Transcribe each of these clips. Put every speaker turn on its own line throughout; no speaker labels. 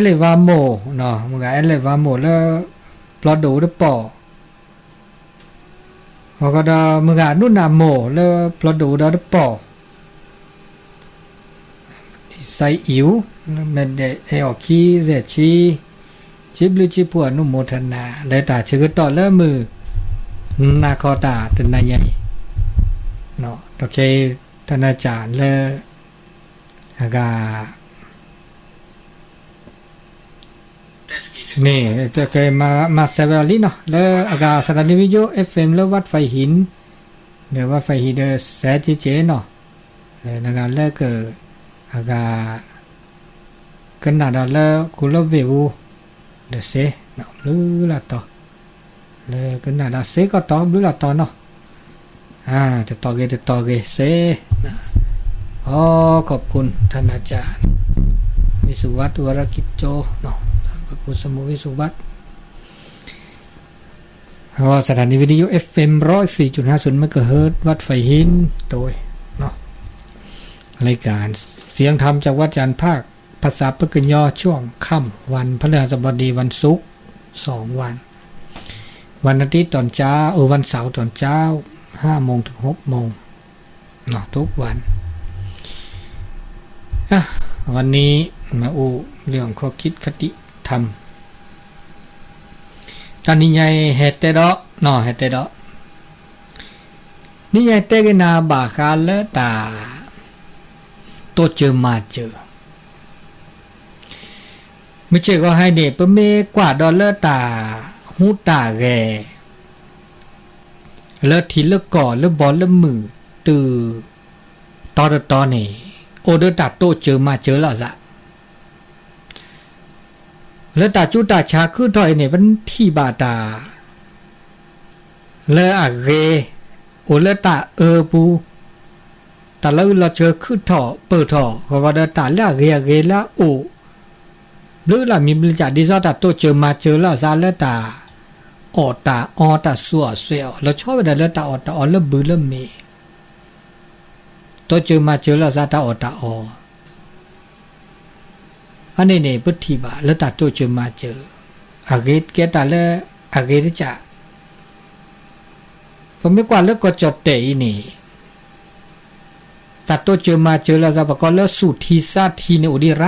elevamo no mga elevamo le plodo de po hoặc mga nuna mo le plodo de po sai yếu mình để ở khi dễ chi blue chi của nó một thằng nà lấy ta chưa có tỏ lỡ mừ na kho ta từ này nhảy nó ok thằng na trả lỡ gà nè cái mà Savali nó lỡ gà sang cái video FM lỡ vắt phải hin để vắt phải hin để sẽ chế nó để nó gà lỡ cái gà cái nào đó lỡ cú lỡ về u để xe nó lư là to lỡ cái nào đó xe có to lư là to nó để to ghê xeขอบคุณท่านอาจารย์วิสุวัฒน์วรกิจโจเนาะพระครูสมุวิสุวัฒน์สถานีวิทยุ FM 104.50 เมกะเฮิรตซ์วัดไฟหินตัวเนาะรายการเสียงธรรมจากวัดจันทร์ภาคภาษาปกยอช่วงค่ำวันพฤหัสบดีวันศุกร์2วันวันอาทิตย์ตอนเช้าวันเสาร์ตอนเช้า 5 โมงถึง 6 โมงเนาะทุกวันวันนี้มาเรื่องข้อคิดคติธรรมตอนนี้ใหญ่เฮเตดอเนาะเฮเตดอนี่ใหญ่เตกินาบาคาเลตาโตเจอมาเจอไม่ใช่ก็ให้เด็กปะเมกว่าดอลเลอร์ตาหูตาแกเลอทีเลก่อเลอบอลเลมือตือตอนี่โอเดตาโตเจอมาเจอละซะแล้วตาจุตาชาคือถอยเนี่ยมันที่บาตาเลอะเกโอเลตาปูแต่แล้วเราเจอคือถอเปิดถอก็เดตาละเกละโอหรือล่ะมีบริจาคดีซอตาโตเจอมาเจอละซาเลตาออตาสัวเสียวเราชอบได้เลตาออเลบือเลเมตัวเจอมาเจอแล้วซาตาออตาออันนี้เนี่ยพุทธิบาแล้วตาตัวเจอมาเจออาเกตเกตาแล้วอาเกตจ่าก็ไม่กว่าแล้วก็จดเตยนี่ตาตัวเจอมาเจอแล้วซาปก็แล้วสุทีซาทีเนี่ยอุดิร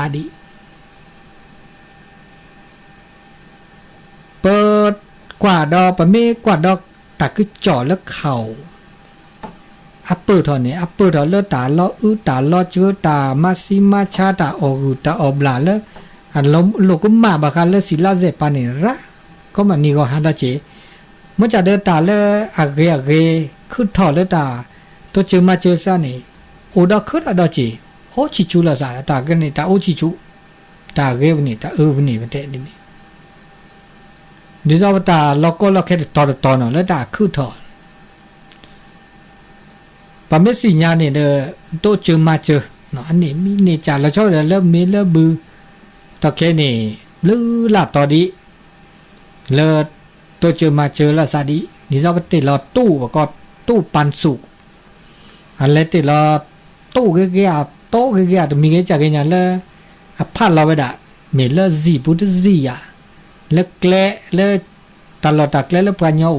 าดีเปิดกว่าดอปะเมกว่าดอกตาคือจ่อแล้วเข่าอัปเปอร์ทอนเนี่ยอัปเปอร์ทอนเลตาล้อตาล้อเจอตามาซิมาชาตาออรูตาออบลาเลอันล้มโลกุมาบาคาเลศิลาเซปานิระก็มันนี่ก็ฮันดาเจเมื่อจะเดินตาเลอาเกคือถอดเลตาตัวเจอมาเจอซะนี่โอดาคืออะดาเจโอชิจูลาซาตากันนี่ตาโอชิจูตาเกวนี่ตานี่มันเตะนี่ดิซาตาล็อกก็ล็อกแค่ตอเนาะแล้วตาคือถอดปะเมสิญาเนี่ยโตเจอมาเจอเนาะอันนี้มีเนจาแล้วชอบเริ่มมีเริ่มบือตอแค่นี่ลือละตอดีเลโตเจอมาเจอละซาดีนี่ซาปติลอตู้ก็ตู้ปันสุอันเลติลอตู้เกะโตเกะตมีเกะจากเกะละอพัดเราไปดะเมเลซีปุตซีอ่ะเลแกลเลตลอดตะแกลเลปัญญา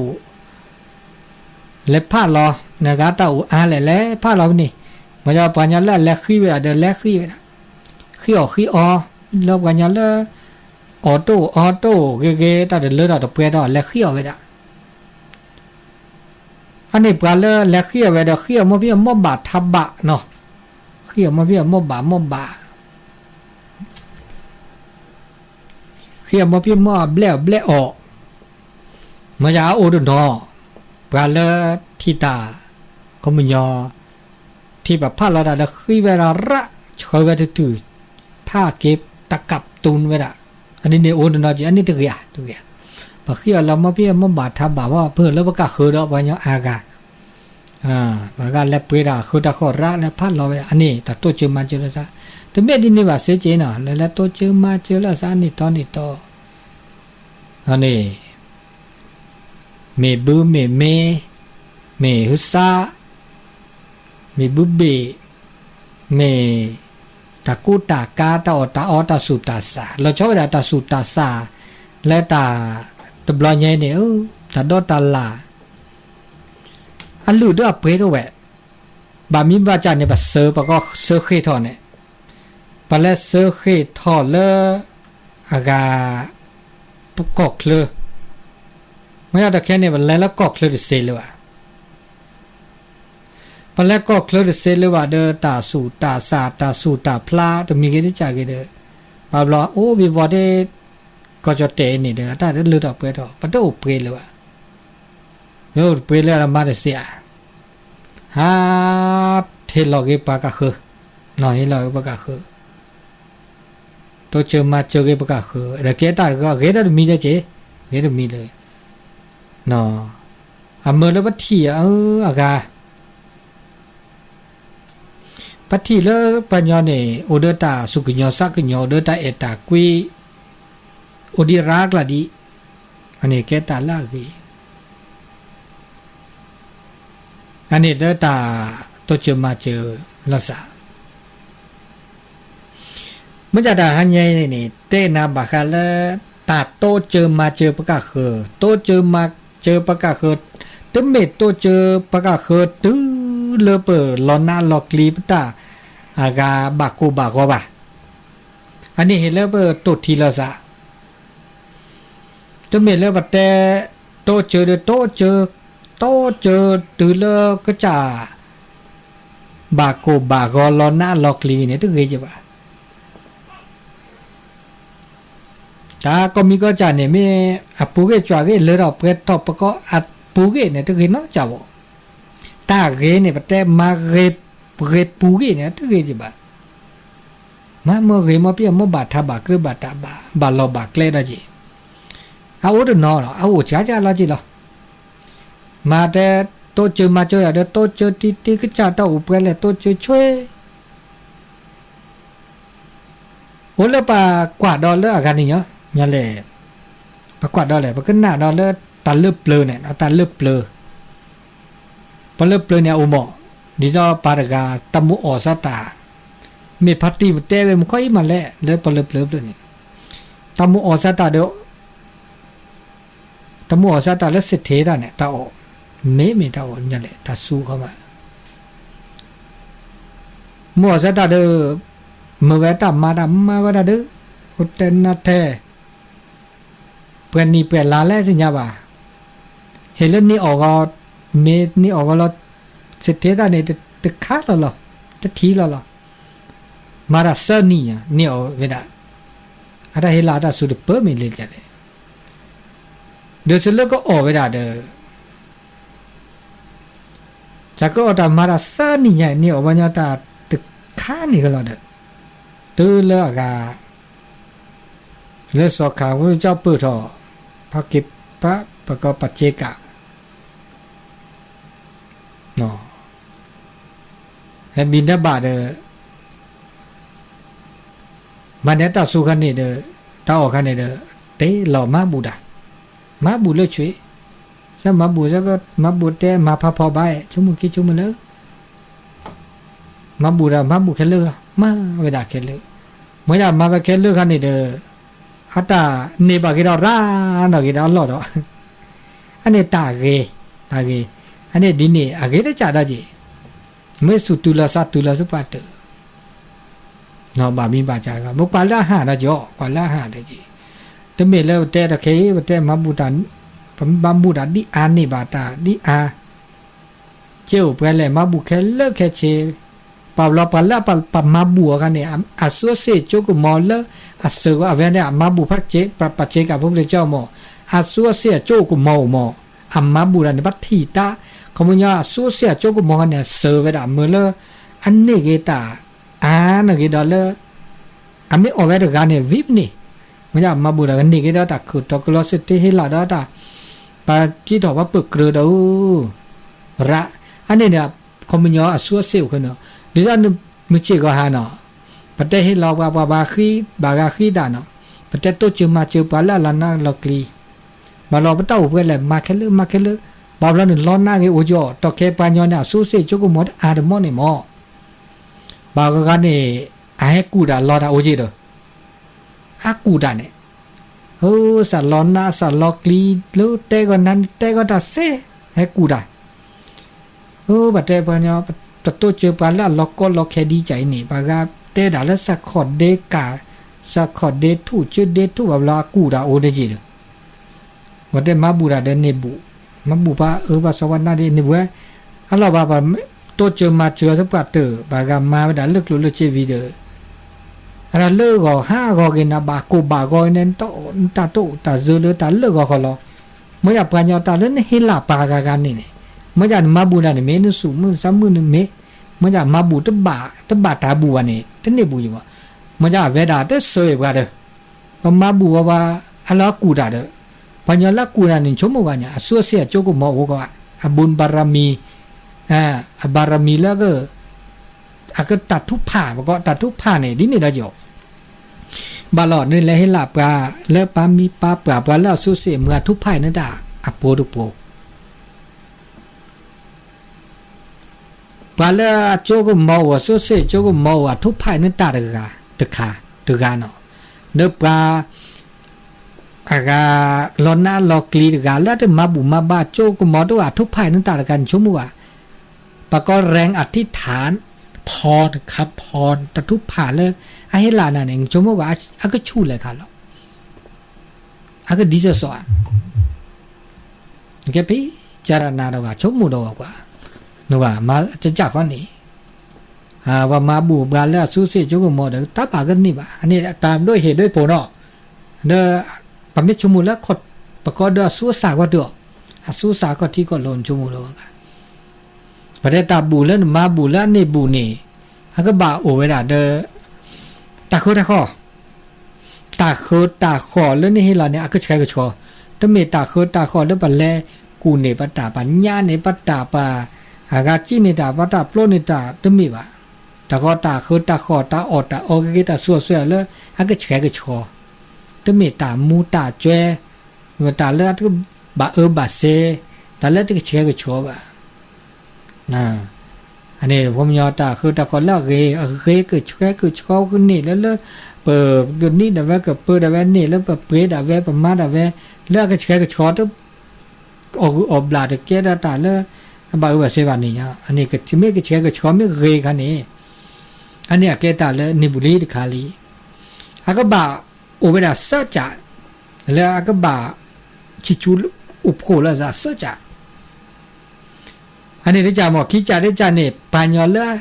เลพัดเรานะครับแต่อาแหละพาเรานี่มันจะปัญญาแล้วขี้ไปเดินแล้วขี้ไปขี้แล้วปัญญาแล้วออโต้เกแต่เดินเลือดต่อเปรี้ยวแล้วขี้ไปละอันนี้ปลาแล้วขี้ไปเดี๋ยวขี้มาเพียงมบบาทับบะเนาะขี้มาเพียงมบบาขี้มาเพียงมบแบลออกมันจะโอดนอปลาที่ตาก็มันยอที่แบบผ้าเราได้คือเวลาระช่วยเวลาถือผ้าเก็บตะกับตูนเวลาอันนี้เนี่ยโอ้ดนจีอันนี้ตัวอย่างพอขี้เรามาเพี้ยมาบาดทับแบบว่าเพื่อนแล้วก็คือเราไปเนาะอากาบางการแล้วเปล่าคือตะขอระแล้วผ้าเราอันนี้แต่ตัวเจอมาเจอแล้วซะแต่เมื่อดินนี่ว่าเสียใจเนาะแล้วตัวเจอมาเจอแล้วซะนี่ตอนนี้ต่ออันนี้เมบูเมฮุซาเมบุเบเม ตากูตากาตาอตาอตาสุตาสาเราชอบตาสุตาสาและตาตบลอยเนี่ยตาดอตาลาอันลูดอับเปรแวบามีบาจาเนี่ยบาเซอร์ปะก็เซอร์เคทอเนี่ยปะเลเซอร์เคทอเลอากาปกอกเลยไม่เอาแต่แค่เนี่ยบาแล้วกอกเลยเซลเลยว่ะปะแล้วกอกเลยเซลเลยว่าเดอตาสูตาสาตาสูตาพลาตัวมีกันที่จากกันเดอบาบลอโอ้วิวอดเดก็จะเตะนี่เด้อตาเดลือดอกเปรดอกปะเดอเปรเลยว่ะโน้เปรเลยละมาเดเสียฮาเทลอกเกปากะคือน้อยลอกปากะคือตัวเจอมาเจอเกปากะคือแต่เกตาก็เกตามีเลยเจเกตามีเลยเนาะอเมเลบัตถีอากาปัตถีเลปัญญาเนี่ยโอเดตาสุกญอสักญอโอเดตาเอตากุยโอดีรากละดิอันนี้เกตาลากีอันนี้เดตาตัวเจอมาเจอลักษณะเมื่อจะด่าหันยัยนี่เต้นาบักฮะละตาโตเจอมาเจอปะกะคือโตเจอมาเจอปะกะคือตึมเมโตเจอปะกะคือตื้อเลเปอลอนาลอกลีปตาอากาบักกูบักกบะอันนี้เห็นแล้วเปอตทีละซะตึมเมแล้วบัดแต่โตเจอโตเจอตือเลก็จะบาโกบากอลอนาลอกลีเนี่ยตึกเกจบะตาก็มีก็จะเนี่ยมีอปูเกจวาเกเลเราเปิดทอปก็อัดปูเกเนี่ยตึกเกเนาะจ้าวตาเกเนี่ยแต่มาเกปูเกเนี่ยตึกเกจบะมาเมื่อเกมาเปียมาบาทาบากรือบาตาบาลอบากเลนะจีเอาอุดนอเนาะเอาจ้าละจีละมาแต่โตเจอมาเจอเดี๋ยวโตเจอตีก็จะต้องอุปกรณ์เลยโตเจอช่วยโอ้แล้วปากวาดดอลเลอร์กันนี่เนาะเนี่ยแหละปากวาดดอลเลยปากขึ้นหน้าดอลเลอร์ตาเลือบเปลือเนี่ยตาเลือบเปลือพอเลือบเปลือเนี่ยอุโมดิจอปารกาตมุอสตามีพัตติบุเตเวมุขอยมาแล้วเลือพอเลือบเปลือนี่ตมุอสตาเดียวตมุอสตาแล้วเสร็จเทได้เนี่ยตาออกไม่ตาอ่อนเนี่ยแหละตาสู้เข้ามามัวซะตาเด้อเมื่อเวตามาดำมาก็ตาเด้ออุตเตนนาเทเพื่อนนี่เพื่อนลาแล้วสิญาบ่าเห็นแล้วนี่ออกก็เมนี่ออกก็เราเสร็จเทได้เนี่ยตึกขาดแล้วหรอตึกทีแล้วหรอมาราเซนี่อ่ะนี่เอาเวดาอะไรเฮลาตาสุดเปิดไม่เลยจ้ะเลยเดี๋ยวเสร็จแล้วก็ออกเวดาเด้อจากก็ตามาราซานี่ใหญ่นี่อบญาตาตึกข้านี่ก็แล้วเด้อตื้อเลิกกาเลือสอกขาวเจ้าเปิดทอพระกิปพระประกอบปัจเจกะเนาะให้บินทบาทเด้อมันเนี่ยตาสู้กันนี่เด้อตาออกกันนี่เด้อเตหล่อมาบูดามาบูเลยช่วยซะมาบูซะก็มาบูแต่มาพอๆไปชุมกิชุมเลยมาบูรามาบูแค่เลือกมาเวลาแค่เลือกเมื่อมาแค่เลือกกันนี่เด้อฮัตตานี่บากิดอราดอกิดอลอดอันนี้ตาเกอันนี้ดินี่อาเกได้จ่าได้จีไม่สุตุลาสัตุลาสุปัตเตเนาะบามีบาจาก็มุปาลาหานะจ่อปาลาหาได้จีตะเมแล้วแต่ตะเคแต่มาบูตันบำบูดาดิอานิบาตาดิอาเจ้าเปเลยมาบุแค่เลิกแค่เชปาลอปาลาปามาบัวกันเนี่ยอาสัวเสจกุมอลอาเสือว่าเวเนี่ยมาบุพักเจปัจเจกับพระพุทธเจ้าหมออาสัวเสจกุมอหมออามาบุรันปัตถิตาขมุญญาสัวเสจกุมอเนี่ยเสือเวดาเมื่อเลอันนี้เกตาอันนี้ดอลเลอาไม่ออกเวดกันเนี่ยวิบนี่มันจะมาบุรันนี่เกตาตักขุดตกลอสติฮิลาดาตาปาที่ถอว่าปึกเกลือดูระอันนี้เนี่ยคอมมิญญาสัวเซลกันเนาะดิฉันไม่เชื่อก็หาเนาะประเทศเราบาคีดาเนาะประเทศตัวจืมาจือปาละลานาลอกลีมาเราไปเต้าเพื่อนเลยมาแค่เลือบาบลาหนึ่งล้อนหน้าเกโอจ่อตอเคปัญญาเนี่ยสัวเซจุกุมดอาดมอนี่หมอบากันเนี่ยอ ให้กูด่ารอดาโอเจดอากูด่าเนี่ยโอ้สัลลอนนาสัลลอกลีลูเตก็นั้นเตก็ตาเซให้กูด่าโอ้บัดเตปะเนาะตะโตเจอปาละล็อกก็ล็อกแค่ดีใจนี่ปากาเตด่าแล้วสักขอดเดกาสักขอดเดทูเจอเดทูแบบลากูด่าโอเดจิดบัดเตมาบูด่าเดเนบุมาบูปาบาสวรรค์เดเนบุอะลอบาโตเจอมาเจอสักปะเตบากามาด่าเลิกลุเจวีเดอะไรเลิกก็ห้าก็กินนะบากูบาก็เนี่ยตาโตตาเจอเลยตาเลิกก็ขอรอเมื่ออยากปัญญาตาเล่นให้หลับปากกันนี่เนี่ยเมื่ออยากมาบูน่ะเนี่ยเมนุสุมือซ้ำมือเนี่ยเมื่ออยากมาบูตบาตาบูวันเนี่ยท่านเนี่ยบูอยู่วะเมื่ออยากเวดาเตสวยกว่าเด้อมาบูว่าอะไรกูด่าเด้อปัญญาละกูน่ะเนี่ยชั่วโมงกันเนี่ยส่วนเสียโจกุมอโอก็บุญบารมีบารมีแล้วก็ก็ตัดทุกผ่าก็ตัดทุกผ่าเนี่ยดินี่เราอยู่บาลอดนี่แหละให้หลับกาแล้วปามีปาปราบกันแล้วสู้เสียเมื่อทุกผ่ายนั่นด่าอโปดุโปปาแล้วโจก็เมาว่าสู้เสียโจก็เมาว่าทุกผ่ายนั่นด่าตึกาเนาะเนื้อปลาลอนน่าลอกลีกาแล้วจะมาบุมาบ้าโจก็เมาด้วยทุกผ่ายนั่นด่ากันชั่วโมงปาก็แรงอธิษฐานพรครับพรตะทุกผ่าเลยไอ้เฮลานั่นเองชั่วโมงก็ก็ชูเลยค่ะแล้วก็ดีจะสอนแกพี่จารณาเราว่าชั่วโมงเราว่านึกว่ามาจะจักคนนี้ว่ามาบูบกันแล้วสู้เสียชั่วโมงเดี๋ยวตาปากันนี่ว่าอันนี้ตามด้วยเหตุด้วยผลเนาะเด้อปมิชั่วโมงแล้วขดประกอบด้วยสู้สาก็เด้อสู้สาก็ที่ก็ลนชั่วโมงเราประเดี๋ยวตาบูแล้วมาบูแล้วนี่บูนี่ก็บ่าโอเวดาเดอตาโคตาขอแล้วนี่ให้เราเนี่ยก็ใช้ก็ชอถ้ามีตาขอแล้วปันแลกูเนี่ยปัตตาปัญญาเนี่ยปัตตาปาหากาจีเนี่ยตาปัตตาโปรเนี่ยตาถ้ามีว่าตาขอตาขอตาออตาโอเกตาสัวแล้วก็ใช้ก็ชอถ้ามีตามูตาเจเวตาแล้วก็บ่าบาเซตาแล้วก็ใช้ก็ชอว่าอันนี้ผมยอตาตาขอแล้วเกิดชอขึ้นนี่แล้วเปิดเดือนนี้ดาเวกับเปิดดาเวนี่แล้วเปิดเปรดาเวประมาดาเวแล้วก็ใช้ก็ชอตอบลาดเกดตาแล้วบ่าวเสวานี่ยอันนี้ก็ที่ไม่ก็ใช้ก็ชอไม่คันนี้อันนี้เกตาแล้วนิบุรีดิคาลีก็บ่าโอเวดาสัจจะแล้วก็บ่าชิจูอุปโภแล้วจะสัจจะอันนี้ได้จ่าหมอคิดจ่าได้จ่าเนี่ยปัญญาเลย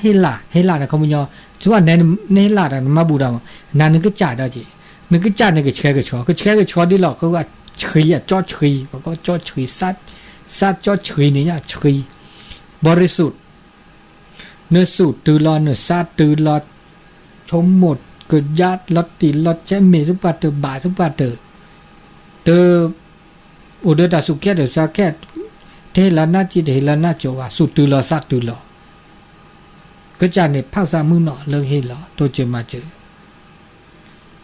เฮลาเนี่ยเขาไม่ยอมชัวร์เนี่ยเฮลาเนี่ยมาบูดานั่นนึกจ่าได้จีนึกจ่าเนี่ยก็เชื่อก็ชอดีหรอกเขาก็เชื่อจ่อเชื่อเขาก็จ่อเชื่อสัตจ่อเชื่อนี่เนี่ยเชื่อบริสุทธิ์เนื้อสูตรตื่นรอเนื้อสัตตื่นรอชมหมดเกิดญาติลอตติลอตแจมเมสุปาเตอบาสุปาเตอุดรตาสุแก่เดือดสักแก่เทลานาจิเทลานาโจวาสุตุลอสักตุลอก็จะเนี่ยภาษามือเนาะเลิกเฮลอตัวเจอมาเจอ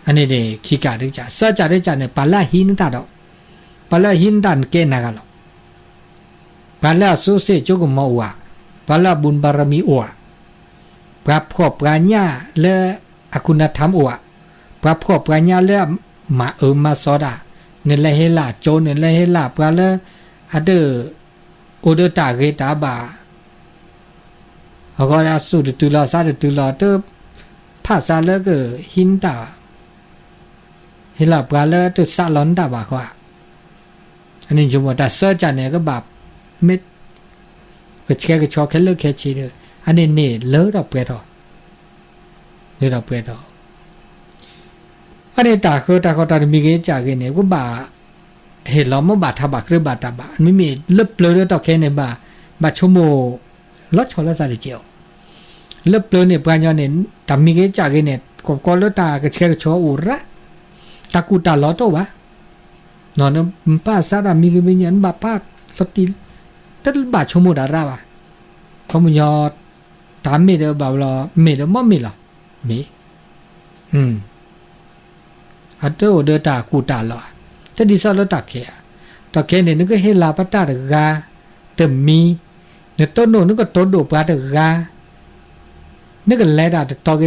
อันนี้เนี่ยขี้กาได้จ่าสัจจะได้จ่าเนี่ยปาละหินตาดอกปาละหินตานเกนักหรอกปาละสุเสจุกมอวะปาละบุญบารมีอวะปรับขอบปัญญาและอคุณธรรมอวะปรับขอบปัญญาและมามาสอดาเนี่ยละเฮลาโจเนี่ยละเฮลาปาละอะเดโอเดตาเกตาบาก็อาสุดตุลาซาตุลาเตภาษาแล้วก็หินตาเฮลาปาละเตซาลอนตาบาขวาอันนี้จุมว่าแต่เสื้อจันเนี่ยก็แบบเม็ดก็แค่ก็ชอแค่เลิกแค่ชีเดียวอันนี้เนี่ยเลิกเราเปลี่ยนอันนี้ตาเขาตามีเกจจากเนี่ยก็บ่าเห็นเราไม่บาดทับบาดหรือบาดตาบาดไม่มีเล็บเลยต่อแค่เนี่ยบาดชั่วโมงลดชนละสายเจียวเล็บเลยเนี่ยปัญญาเนี่ยตามีเกจจากเนี่ยก็ลดตาก็แค่ก็ชออุระตากูตาลอตัววะนอนป้าซาดามีเกมีเงินบาป้าสติแต่บาดชั่วโมงดาราว่ะเขาไม่ยอดตามมีเด้อบ่าวรอมีเด้อมั่มีหรอมีอัตโตเดตากูตาลอแต่ดิซาลตาแค่เนี่ยนึกก็เฮลาปตาเดกาเตมีเนี่ยต้นโนนึกก็ต้นโดปาเดกา นึกกันแล้วตอเก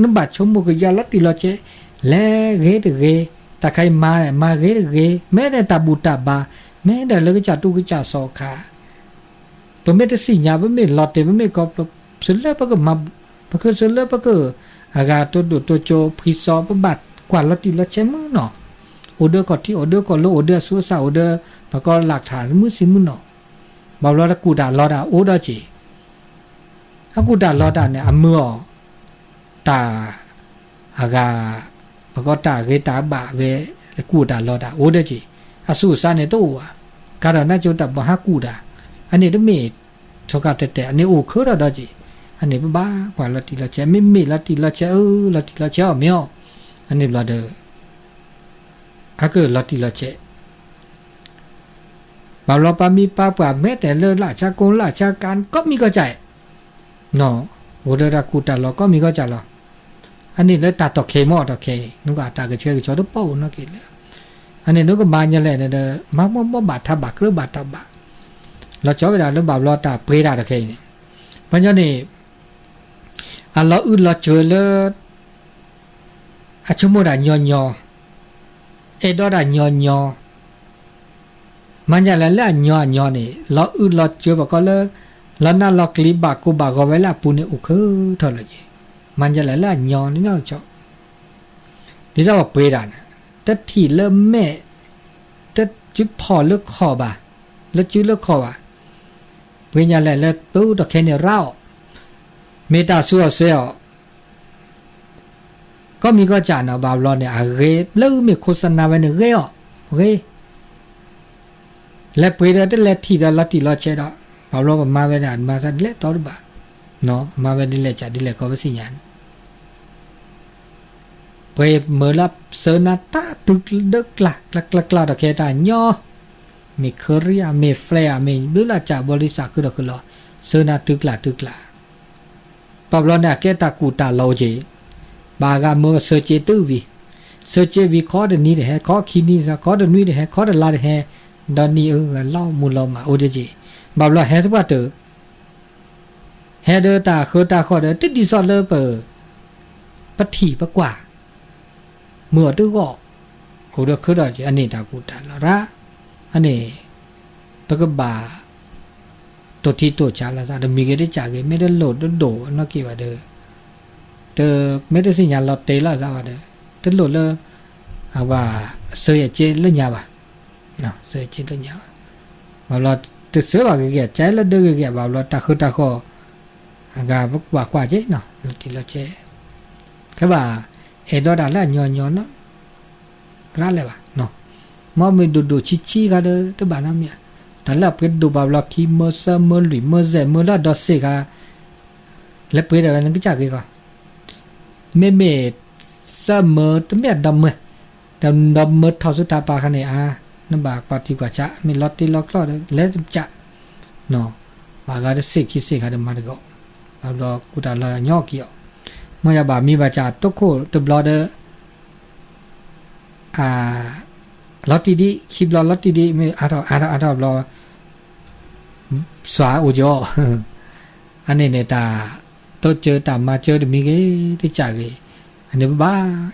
นึกบาดชมบุกยาลติลอเจแล้วเกตเกตะไคมาเกตเกแม้แต่ตาบูตาบาแม้แต่เลิกจัดตุกจัดสอขาปะเมตสิญาปะเมลอเตปะเมกอบสุดแล้วปะก็มาปะก็สุดแล้วปะก็อากาตัวดุตัวโจพริซอปะบัดกว่าลอติลอเจมือเนาะออเดอร์ก็ที่ออเดอร์ก็โลออเดอร์ซูซาออเดอร์ปะก็หลักฐานมือสิมือเนาะบ่าวลอดกูดาลอดาโอดอจีอากูดาลอดาเนี่ยอมือตาอากาปะก็ตาเกตาบะเวกูดาลอดาโอดอจีอาสูซาเนี่ยตัวการน่าจะตับบะฮากูดาอันนี้ต้องมีชกาแต่อันนี้โอเคแล้วดอจีอันนี้บ้ากว่าละติละเจไม่มีละติละเจละติละเจอ๋อไม่อ๋ออันนี้ละเดออาก็ละติละเจบางรอบมีป้าป่าแม้แต่เลิศราชกงราชการก็มีก็ใจเนาะโอเดรากูตาเราก็มีก็ใจเราอันนี้เลยตาตอกเคมอตอกเคนุกอาตากระเชื่อชอดเป้าเนาะกิเลยอันนี้นุกมาเนี่ยแหละเด้อมาบาดทับบาดหรือบาดทับบาเราจ่อเวลาเราบ่าวเราตาเปรดาตะเคนี่เพราะฉะนั้นนี่อันเราอื่นเราเจอเลยอาชุโมดาญอเอดอดาญอมันจะแล้วญอนี่เราอื่นเราเจอบ่ก็เลยแล้วนั่นเราคลิปบากูบาก็เวลาปูนี่โอเคเท่าเลยมันจะแล้วญอนี่เนาะจ่อนี่จะว่าเปรดานะแต่ที่เริ่มแม่แต่จุดพอเลิกคอบาแล้วจุดเลิกคออ่ะเพื่อนยันแหละแล้วตู้ตะแคเนี่ยเราเมตาสัวเสียก็มีก็จานเอาบาบลอนเนี่ยเรแล้วมีโฆษณาไว้เนี่ยเรอ่ะโอเคแล้วเพื่อนแต่แล้วที่ละที่ละเชดอ่ะบาบลอนมาไว้เนี่ยมาสันเล็ต่อหรือเปล่าเนาะมาไว้นี่แหละจัดนี่แหละก็ไม่สิญญาณเพื่อเมื่อรับเสนาตาตึกเด็กหลักตะแคตาย่อมีเคอรี่มีแฟร์มีหรือละจากบริษัทคือดอกคือละเสนาตึกหลักปอบลอนเนี่ยแกตากูตาโลจีบากาเมื่อเซอร์เจตูวีเซอร์เจวีขอเดนี้เดขอคินีซะขอเดนุยเดขอเดลาเดดอนนี้เล่ามูลมาโอเดจีบอบลอนทุกว่าเตอเดตาคือตาขอเดติดดีซอลเลอร์เปอปะถีปะกว่าเมื่อตึกก็โอเดคือดอจีอันนี้ตากูตาละระอันนี้ปะกบาตัวที่ตัวชาละซะเดมีเกได้จากไม่ได้โหลดโดนอกกี่ว่าเด้อเตอไม่ได้สิญญาณเราเตละซะว่าเด้อเตโหลดเลยว่าเสยเจละญาบ่เนาะเสยเจละญาว่าเราตึเสือว่าเกใจละเด้อเกว่าเราตาคือตาขอกาบกว่าเจเนาะติละเจก็ว่าเอดอดาละญอเนาะraเลยว่ะเนาะมาไม่ดูชิๆก็เด้อตะบานะเมียแต่ละเปิดดูบาบล็อกที่เมื่อซะเมื่อหรือเมื่อเจเมื่อละดอเซกาแล้วเปิดอะไรนั่นก็จากก็ไม่ซะเมื่อตั้งแต่ดำเมื่อเท่าสุดท้ายปาคันเนี่ยนั่นบากปฏิกว่าจะไม่ลอตที่ล็อกแล้วจะเนาะบากก็เสกคิดเสกก็มาเด็กบาบล็อกกูตาละย่อเกี่ยวเมื่อบ่ามีบาจาตกโคตบลอเดอลอตติดีคลิปลอตติดีไม่อาร์รอสวาอุจออันนี้เนี่ยตาตัวเจอตามมาเจอเดี๋ยวมีกี่ที่จ่ายกี่อันนี้บ้า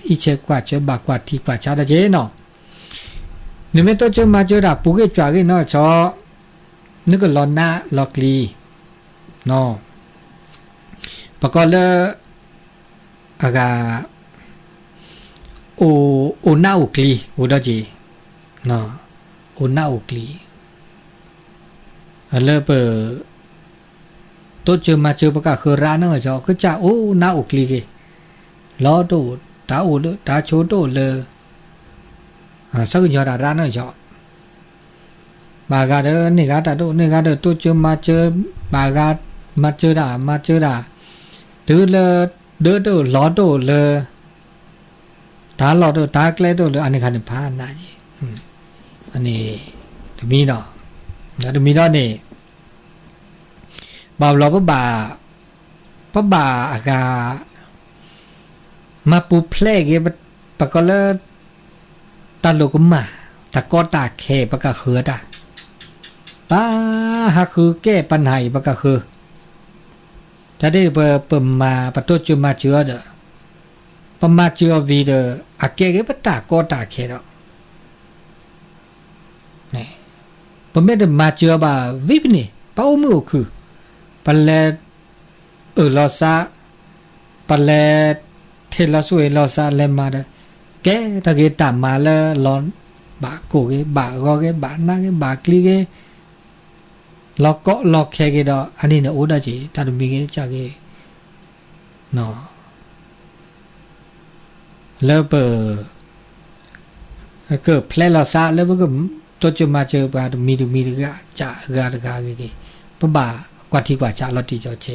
อีเช็คกว่าเจอบากกว่าที่กว่าชาดาเจเนาะนี่ไม่ตัวเจอมาเจอด่าปุ๊กจ่ายกี่เนาะชอนึกว่าลอนหน้าลอกลีเนาะประกอบเลยอากาโอหน้าอุกลีอุดาจีเนาะโอหน้าอุกลีเลเปอตัวเจอมาเจอประกาศคือร้านเนอะจอก็จะโอหน้าอุกลีกี่ล้อโตตาโอเลตาโชโตเลยสักอย่างร้านเนอะจอบากาเดนี่กาตาโตนี่กาเดตัวเจอมาเจอบากามาเจอด่าตือเลยเดือดล้อโตเลยตาหลอดตาเกล็ดตัวอันนี้ขันผ่านนะนี่อันนี้จะมีเนาะแล้วจะมีเนาะนี่บ่าวเราป้าบ่าอากามาปูเพลกเอปะก็เลยตาโลกมาตะก็ตาแค่ปะก็คือตาป้าหาคือแก้ปัญหาปะก็คือ จะได้เปิดมาประตูจุมาเจือเด้อปมาเจือวีเด้ออาเกะปะตาโกตาเคดนี่ปมเมดมาเจือบาวิบนี่ปาอุมือคือปะเลลอซาปะเลเทลาสวยลอซาเลมาเด้อแกตะเกตามาเลลอนบาโกเกบากอเกบานาเกบากลีเกล็อกก็ล็อกแค่เกดอันนี้เนี่ยโอดาจีตาดมีเกจากเกเนาะแล้วเปิดเกิดเพลลาซาแล้วก็ตัวจุมาเจอปามีกะจ่ากะเกปะบากว่าที่กว่าจ่าลอติจอเจ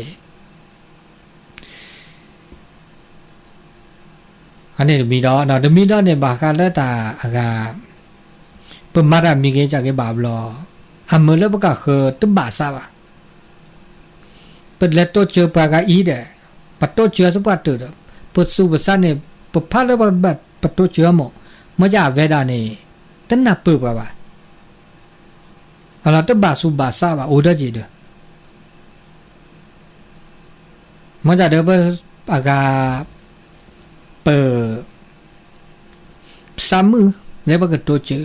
อันนี้มีดอเนาะมีดอเนี่ยบากาละตาอากาปมาดามีเกจากเกบาบลออามเลบกะคือตบาซาบะเปิดเลโตเจอปากาอีเดปัตโตเจอสุปะตอปุสุบซาเนี่ยปพาเลบะปัตโตเจอหมอมะจาเวดาเนี่ยตนะเปบะala tba su ba sa ba oda ji de ma ja de ba aga pe samu ne ba ka to che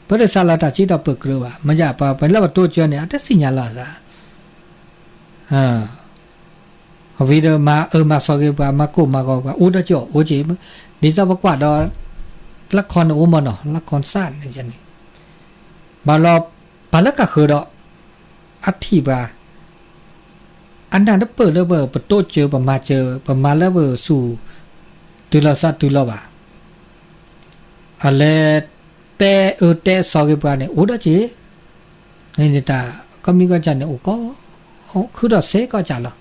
ba de sala ta chi ta pe kro ba ma ja pa la ba to che ne ata sinya la sa ha vi de ma so ge ba ma ko ma ko ba oda jo o ji ni sa ba kwa do ละครโอมอนละครซ่านนี่จังนี่บาลอบาละกะคือดอกอัฐิบาอันนั้นเปิดแล้วเบอร์ปโตเจอประมาเจอประมาแล้วเบอร์สู่ตุลาสัตตุลบาอะไรแต่แต่สอกิบาเนี่ยโอ้ดจีนี่ตาก็มีก็จันเนี่ยโอ้ก็คือดอกเสก็จันละ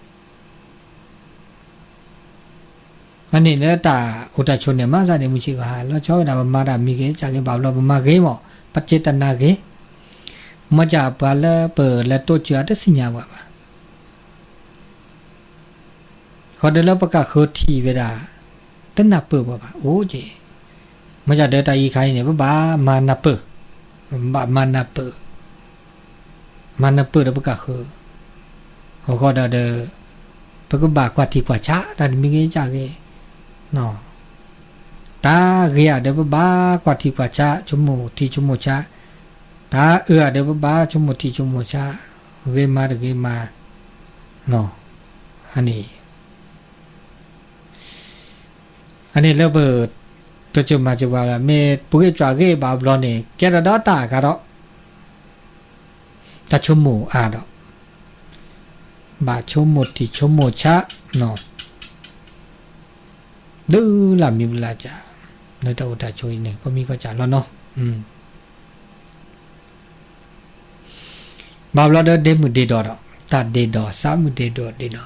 อันนี้เนี่ยตาอุตชนเนี่ยมาซะเนี่ยมุชิกาแล้วชอบนะมาดามีเกจากเกบาลบมาเกมปัจเจตนาเกมาจากบาลเปิดและตัวเจือได้สิญญาว่าเขาได้รับประกาศคือทีเวลาตั้งนับเปิดว่าโอ้เจมาจากเดตาอีใครเนี่ยบ้ามานับเปิดบ้ามานับเปิดแล้วประกาศคือเขาก็ได้ประกาศบากว่าที่กว่าช้าแต่มีเกจากเกเนาะตาเกียเดบบ้ากว่าที่กว่าช้าชั่วโมงที่ชั่วโมงช้าตาเดบบ้าชั่วโมงที่ชั่วโมงช้าเวมาเดกิมาเนาะอันนี้แล้วเบิดตัวจุมาจุบาละเมปุยจวาเกบาบลอนี่แกระดอตากะดอตาชั่วโมงดอกบาชั่วโมงที่ชั่วโมงช้าเนาะดื้อละมีเวลาจ้ะในตัวตาช่วยเนี่ยก็มีก็จ่าแล้วเนาะบาบลอเดมุเดดอดตาเดดอสามุเดดอเดดอ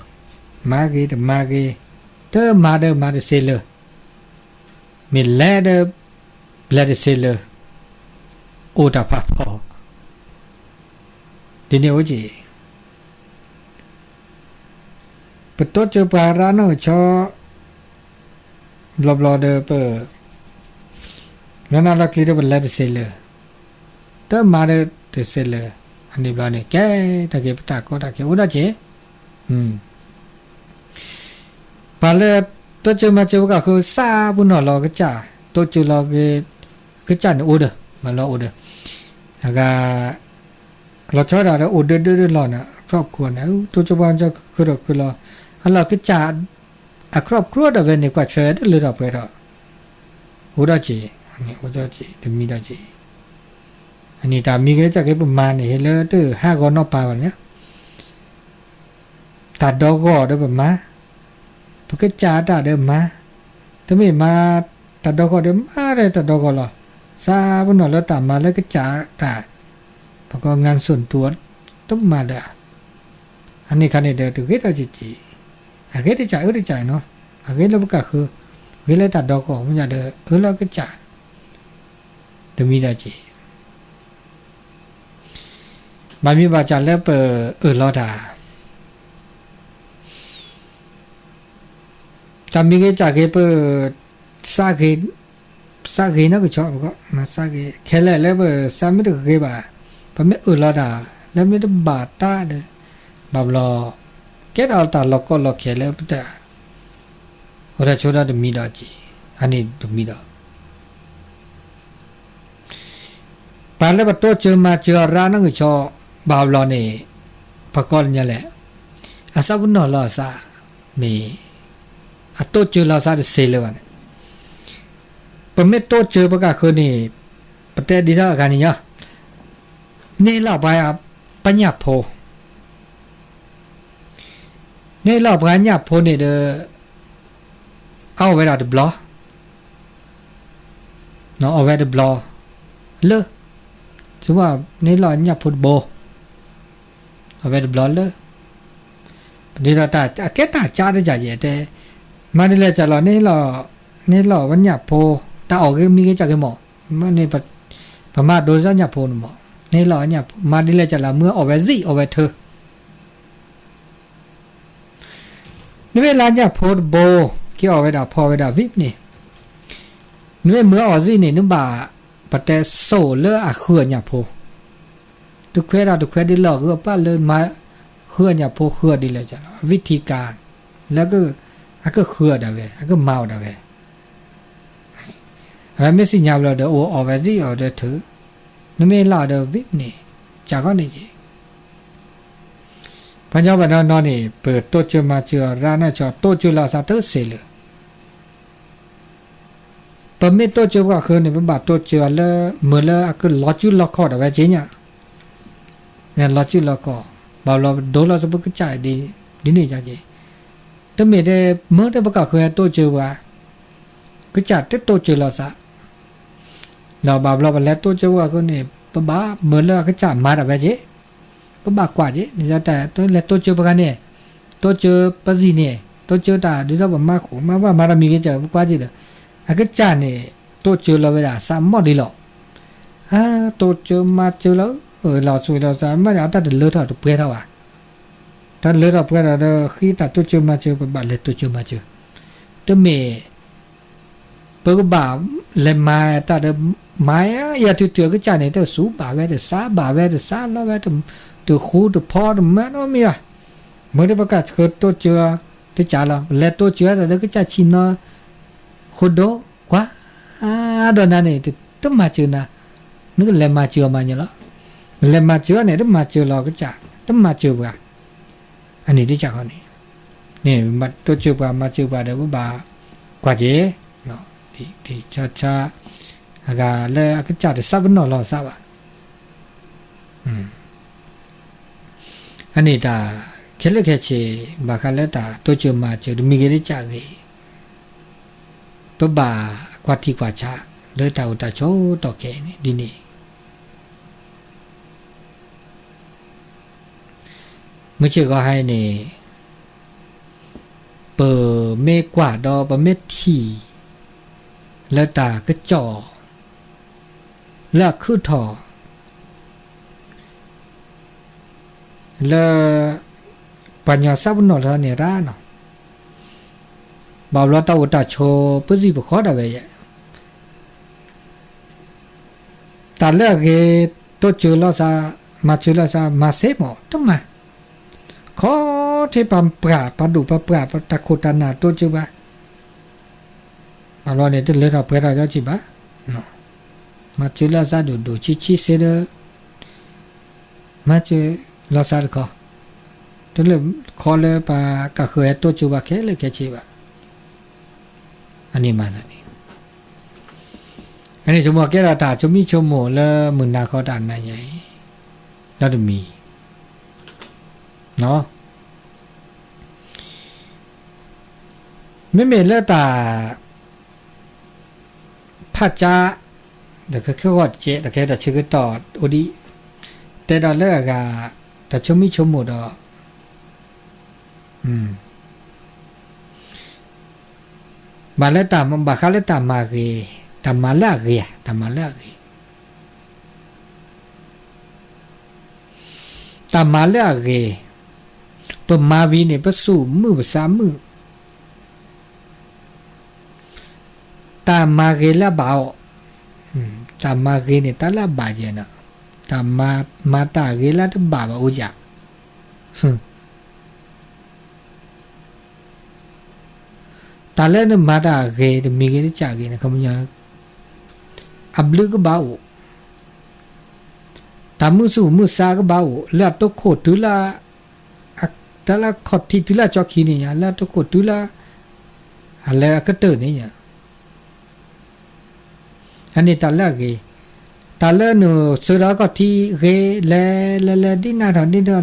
มาเกเตมาเดเซเลมีแลเดเซเลโอตาพาพอดิเนโอจีปะโตเจปาราโนชอบลอเดเปงั้นเราคลีเดบแลเดเซเลเตมาเดเซเลอันนี้บลาเนี่ยแกตะเกปตาก็ตะเกโอดาเจปาเลตัวเจมาเจก็คือซาบุนอลอกจ่าตัวเจลอกก็จ่าเนี่ยโอเดมาลอโอเดแล้วก็เราชอบอะไรโอเดหล่อนะครอบครัวนะตัวเจบ้านจะคือเราอันเราก็จ่าครอบครัวเดเวนกว่าเชื่อได้เลยเราไปเราโอดาเจอันนี้โอดาเจเดมีดาเจอันนี้ตามีก็จะเก็บประมาณเนี่ยเลยตัว5ก้อนนอกปลาแบบเนี้ยตัดดอกก็ได้แบบมาปกติจ่าตัดเดิมมาถ้าไม่มาตัดดอกก็เดิมมาได้ตัดดอกก็หรอซาบนหน่อยแล้วตามมาแล้วก็จ่าตัดเพราะก็งานส่วนตัวต้องมาเด้ออันนี้คันนี้เดี๋ยวตัวเกิดอะไรจีเกิดจ่าเนาะเกิดแล้วก็คือเกิดแล้วตัดดอกก็มันจะเด้อแล้วก็จ่าเดี๋ยวมีได้จีบางมีบาจ่าแล้วเปิดรอดาจำมีเกจากเกเปิดซาเกนะก็ชอบก็มาซาเกแค่แล้วเปิดซาไม่ได้เกบ่าพอไม่ลอดาแล้วไม่ได้บาตาเด้อบาบลอ get out a local locale there. Or a choda the midaji. I need to mida. Parlabato chuma rana cho Bablone Pacol Nyale. As I would not lose me. I thought you lost the sailor. Permit to churbaga honey, but there did a gania. Nela by a panapo. Nela branya pony the over at the blow. No over the blow. Look. So Nela nya put bow. Over the blow. Did I get a charge yet? Manila Chala Nela one yapo. Ta ở cái mi cái chả cái mỏ mà này mà đối ra nhập hồn mỏ nên là nhập mà đi lên chả là mưa ở về gì ở về thơ nếu là nhập hồn bồ kia ở về đảo phò về đảo vip này nếu mưa ở gì này nếu bà té sổ lỡ à khưa nhập hồn tôi khuyên đi lò gỡ ba lên mà khưa nhập hồn khưa đi lên chảวิธีการแล้วก็khưa đã vềก็เมาđã vềไม่สิญญาเราเดอโออเวซี่ออเดอถือนั่นไม่ลาเดอวิบนี่จากก็นี่จีพันยาบันนอนนี่เปิดโตเจอมาเจอร้านน่ะจอโตเจอลาซาเตอร์เซลปมิโตเจอว่าคือนี่เป็นบาโตเจอแล้วเมื่อแล้วก็ลอจูลอคอดเอาไว้จีเนี่ยเนี่ยลอจูลอคอบาเราโดนเราจะเป็นกระจายดีนี่จ้าจีแต่ไม่ได้เมื่อได้ประกาศคือโตเจอว่าก็จัดโตเจอลาซาเราบาเราไปแล้วตัวเจ้าว่าก็เนี่ยป้าบ้าเหมือนแล้วก็จ่ามาแบบเจ๊ป้าบ้ากว่าเจ๊นี่จะแต่ตัวแล้วตัวเจ้าประกันเนี่ยตัวเจ้าปัจจุบันเนี่ยตัวเจ้าตาดูแล้วว่ามาขอมาว่ามาเรามีกันเจ้ากว่าเจ๊เด้อก็จ่าเนี่ยตัวเจ้าเราเวลาสามหมดดีหรอตัวเจ้ามาเจ้าแล้วเราสวยเราสามมาเอาแต่เลือดเราเปรี้ยวอ่ะถ้าเลือดเราเปรี้ยวเราขี้แต่ตัวเจ้ามาเจ้าป้าบ้าเลยตัวเจ้ามาเจ้าตัวเมย์เปิดบ่าเล่มมาแต่เดิมไม้ยาถือก็จ่ายในแต่สูบ่าไว้แต่ซาบ่าไว้แต่ซาแล้วไว้แต่คู่แต่พอแต่แม่น้องมีอ่ะเมื่อได้ประกาศเกิดตัวเจอที่จ่าเราและตัวเจอแต่ก็จ่ายชินนะคนโดกว่าโดนนั่นนี่ต้องมาเจอนะนึกเล่มมาเจอมาเนี่ยหรอเล่มมาเจอเนี่ยต้องมาเจอเราก็จ่าต้องมาเจอว่าอันนี้ที่จ่าเขานี่มาตัวเจอว่ามาเจอว่าเดี๋ยวบ่ากว่าเจ๊ที่ช้าๆอาการเลยก็จัดซับนอลซับอันนี้ตาเคล็ดแค่เชื่อบางครั้งแล้วตาตัวเชื่อมาเชื่อมีเกลี่ยจากเลยตัวบ่ากว่าที่กว่าช้าเลยตาอุตาโชต่อแค่นี้ดีนี่เมื่อเชื่อก็ให้เนี่ยเปิดเมฆกว่าดอปเมฆที่แล้วตาก็จ่อแล้วคือถอแล้วปัญญาทรัพย์นอร์เนี่ยร้านบ่าวเราตาอุตาโชปุ๊บสิบุคคลอะไรตาเลือกตัวเจอแล้วซะมาเจอแล้วซะมาเสพหมดทำไมขอที่ปั๊มปราปดูปราตะโคตานาตัวเจอบ้าเราเนี่ยจะเลือกเราเพื่อเราจะจีบะเนาะมาเจอลาซาดูชิเสดมาเจอลาซาดก็ตัวเลยขอเลยปากะเคยตัวจูบะแค่เลยแค่จีบะอันนี้มาอันนี้ชั่วโมงแค่เราตาชั่วมีชั่วโมงแล้วมือนาเขาดันนั่นไงแล้วจะมีเนาะไม่เมลตาพัดจ้าแต่ก็แค่ว่าเจ๊แต่แค่แต่ชื่อต่อโอดีแต่ดอลเลอร์ก็แต่ชั่วมีชั่วโมงดอมาแล้วตามบาคาแล้วตามมาเกตามมาแล้วเกตามมาแล้วเกตามมาแล้วเกปมมาวีเนี่ยประสูมือภาษามือตามมาเกละบ่าวตามมาเกเนี่ยตาละบ่าเจนะตามมาตาเกละตบ่าวอุจา ตาเล่นมาตาเกดมีเกดจากเกนะคำยังอับลึกบ้าตามุสุมุสากบ้าละตกโคตุละตาละขดที่ตุละจอกีนี่ยละตกโคตุละอะไรก็เตือนนี่ยอันนี้ตาละเกตาละหนูสุราก็ที่เกเลดินาทอนดินา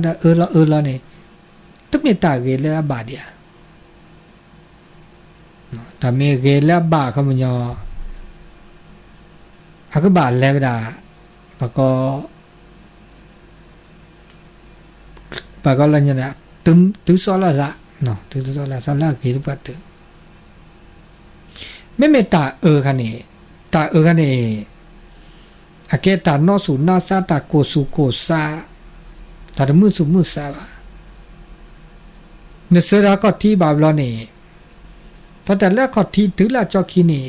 ละเนี่ยตุ้มเนี่ยตาเกเลบาดเดียตาเมเกเลบาคำยังอักบาเลวดาปะก็ละเนี่ยนะตุ้มโซลาซะเนาะตุ้มโซลาซะละเกตุปัตตุไม่ตากันนี่ตากันนี่อาเกตานอสุนาซาตาโกสุโกซาตาดมุสุมุสาบะเนสระก็ที่บาบลอนี่แต่ละก็ที่ถึงละจอคีนี่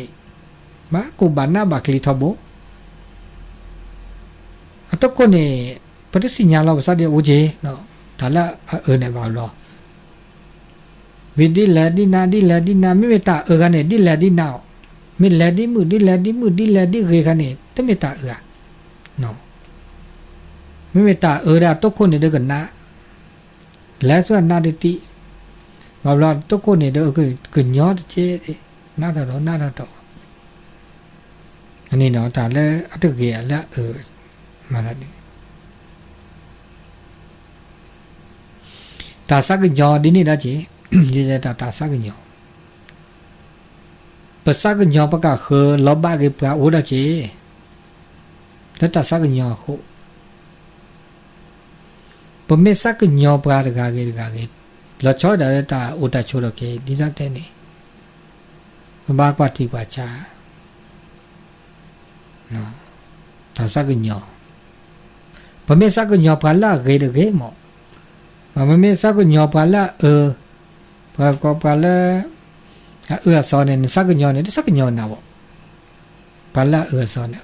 มากูบานาบักลิทอโบอัตโกนี่ปฏิสิญญาเราภาษาเดียวโอเจเนาะตาละเนี่ยบาบลอวิดิแลดินาไม่ตากันนี่ดิแลดินาไม่แลดิมือดิแลดิเรกันนี่แต่ไม่ตาเนาะไม่ตาดาตกคนนี่เด้อกันนะแล้วส่วนนาดิติบาบลาตกคนนี่เด้อคือย้อนเจนาดออันนี้เนาะตาแล้วอัตเกียแล้วมาแล้วนี่ตาสักย้อนดินี่นะจีเจตาสักย้อนภาษาก็ย้อนปากกาคือลบบาเก็บปลาโอดาจีแล้วตาสักย้อนเขาผมไม่สักย้อนปลาเด็กเราชอบแต่ตาโอดาโชดเกดีจังเต้นี่บากว่าที่กว่าชาเนาะตาสักย้อนผมไม่สักย้อนปลาละเกหมอผมไม่สักย้อนปลาละปลาละซอนเนี่ยสักย้อนเนี่ยสักย้อนนะวะปลาซอนเนี่ย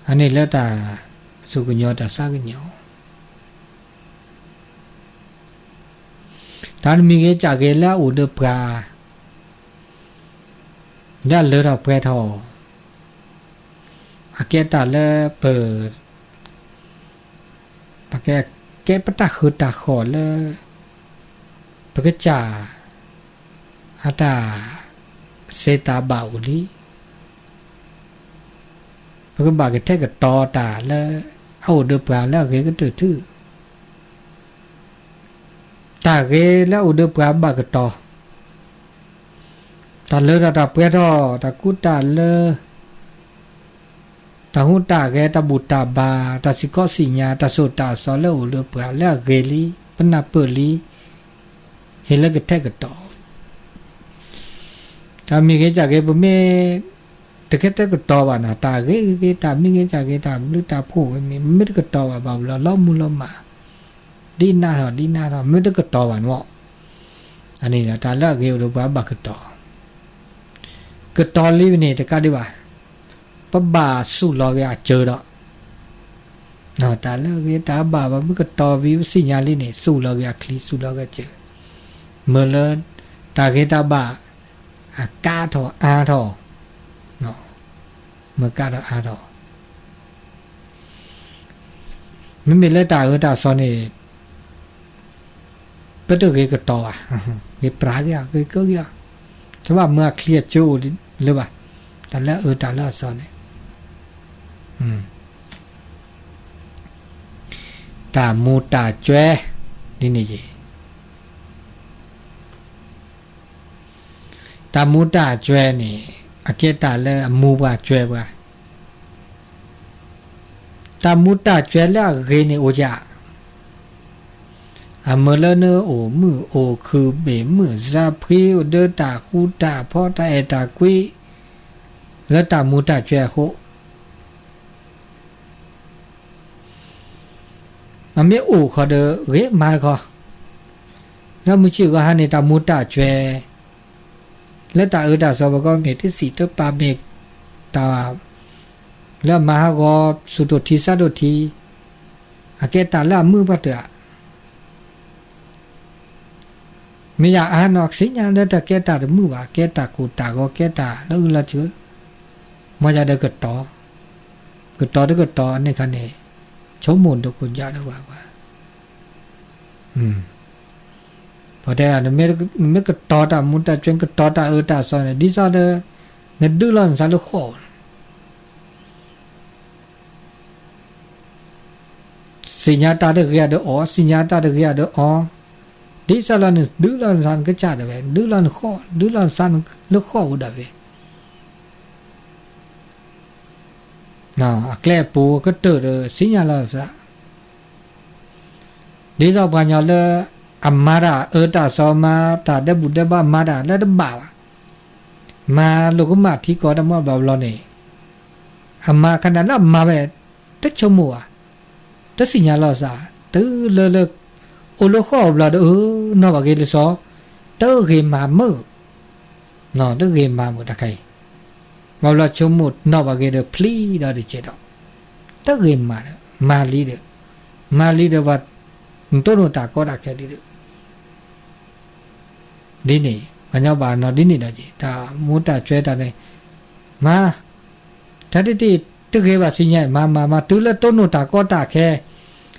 อันนี้แล้วตาสุกย้อนตาสักย้อนตอนมีเกจากเกล้าอุดปลาเนี่ยเลือดเปรี้ยวทออาเกตาเล่เปิดปากแกปะตาคือตาขอเลยปากจ่าอาตาเซตาบ่าวลีปากบากเทกตอตาเลยเอาเดือบปลาแล้วเกก็ตื้อตาเกแล้วเดือบปลาบากตอตาเลอตาเปียทอตากุตาเลตาหุตาเกตาบุตาบาตาสิกอสิญาตาโสตาสอเลอเดือบปลาแล้วเกลีปนาเปลีเฮลกเทกตอตามีเกจากเกบ่เมตะเกตกตอวานะตาเกตามีเกจากเกตาลึตาผู้มีไม่ได้กตอว่าบ่าวล้อมุลมาดีนาไม่ได้กตอวานวะอันนี้นะตาละเกลบ่บักตอกตอลีนี่ตะกะดิว่าปะบาสุลอกะเจอดอกเนาะตาละเกตาบาบ่กตอวิสิญญาลีนี่สุลอกะคลีสุลอกะเจอเมื่อละตาเกตาบากาทออาทอเนาะเมื่อกาทออาทอไม่มีเลยตาซอนนี่เปิดเกกตออ่ะเกปรากะเกก็ยะใช่ป่ะเมื่อเคลียร์จูหรือป่ะตาละตาละซอนนี่ตามูตาจ้วยนี่จีตามูตาจ้วยนี่อาเกตาละมูบาจ้วยป่ะตามูตาจ้วยละเกนี่โอจาอเมลเนอโอมือโอคือเบมือซาพรีโอเดตาคูตาพ่อตาตากุยแล้วตามูตาจ้วยโคมันไม่โอเขาเดเรมาเขาแล้วมือชื่อก็ฮันนี่ตามูตาจ้วยแล้วตาตาสอบก็มีที่สีตปาเมกตาแล้วมาก็สุดทีซาดทีอาเกตาละมือปัตตะ ไม่อยากอ่านออกสิญญาณแต่แกตามือว่าแกตากูตาก็แกตาแล้วละเจอมาจะได้กดต่ได้กดต่อในคันนี้ชมมุนทุกคนยาได้ว่าพอได้อ่ะไม่กดต่อตามุนตาจนกดต่อตาตาสอนดิซาเดne dulan salu kho sinyata de gya de o sinyata de gya de o di salan dulan san ka cha de be dulan kho dulan san lu kho da be na akle pu ka te de sinyala sa di sa ba nya le amara ta so ma ta de bu de ba ma da le de baมาลูกมาที่ก่อนมาแบบเราเนี่ยมาขนาดนั้นมาแบบตัดชั่วโมงตัดสินยาลอซาตื้อเลิกโอโลข้อแบบเรานอกจากนี้สอตื้อเกมมาเมื่อนอตื้อเกมมาหมดตะไคร้แบบเราชั่วโมงนอกจากนี้พลีได้ดิเจดตื้อเกมมาลีเดว่าตัวโนตาก็ได้แค่ดีดีนี่มันเอาบานนอดินี่ได้จีตามูตาช่วยตาเนี่ยมาถ้าที่ตึกเกว่าสิเนี่ยมาตุลต้นโนตาก็ตาแค่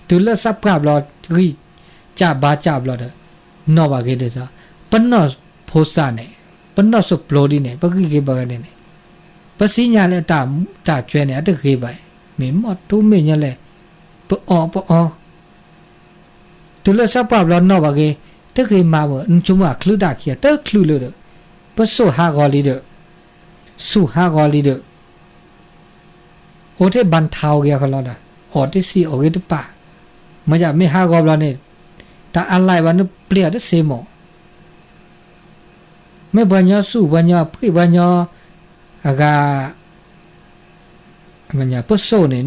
ตุลซับกับเราที่จับบาจับเราเด้อนอว่าเกเดซะปนนอโพสาเนี่ยปนนอสุปโลดีเนี่ยปะกิเกบกันเนี่ยปะสิเนี่ยเลยตาช่วยเนี่ยตึกเกไปมีหมดทุกมีเนี่ยเลยปะตุลซับกับเรานอว่าเกตะเกมาบ่จุมะคลุดาเขียตะคลุเลยเด้อปะสุหากอลีเด้อสุหากอลีเด้อโอเทบันทาวเกียคลอดาออติซีโอเกตปะมาจะไม่หากอบลาเนี่ยตาอะไรวันนี้เปลี่ยนได้เสมอไม่บัญญัติสุบัญญัติพี่บัญญัติอากาบัญญัติปะสุเนี่ย